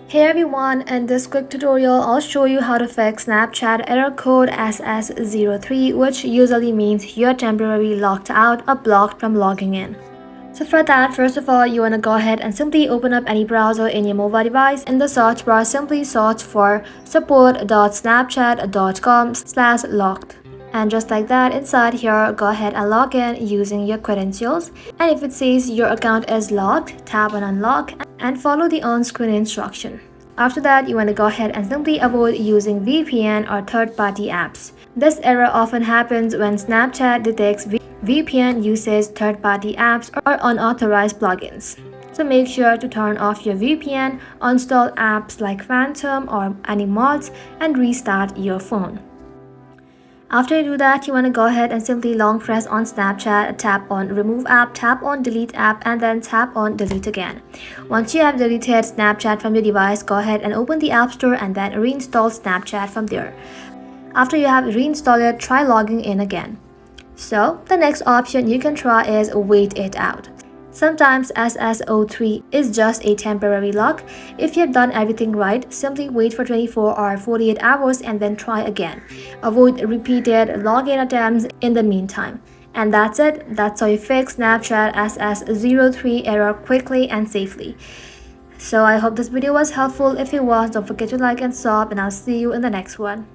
Hey everyone, in this quick tutorial, I'll show you how to fix Snapchat error code SS03, which usually means you're temporarily locked out or blocked from logging in. So for that, first of all, you want to go ahead and simply open up any browser in your mobile device. In the search bar, simply search for support.snapchat.com/locked. And just like that, inside here, go ahead and log in using your credentials. And if it says your account is locked, tap on unlock and follow the on-screen instruction. After that, you want to go ahead and simply avoid using VPN or third-party apps. This error often happens when Snapchat detects VPN uses third-party apps or unauthorized plugins. So make sure to turn off your VPN, uninstall apps like Phantom or any mods, and restart your phone. After you do that, you want to go ahead and simply long press on Snapchat, tap on remove app, tap on delete app, and then tap on delete again. Once you have deleted Snapchat from your device, go ahead and open the App Store and then reinstall Snapchat from there. After you have reinstalled it, try logging in again. So the next option you can try is wait it out. Sometimes SS03 is just a temporary lock. If you have done everything right, simply wait for 24 or 48 hours and then try again. Avoid repeated login attempts in the meantime. And that's it. That's how you fix Snapchat SS03 error quickly and safely. So I hope this video was helpful. If it was, don't forget to like and sub, and I'll see you in the next one.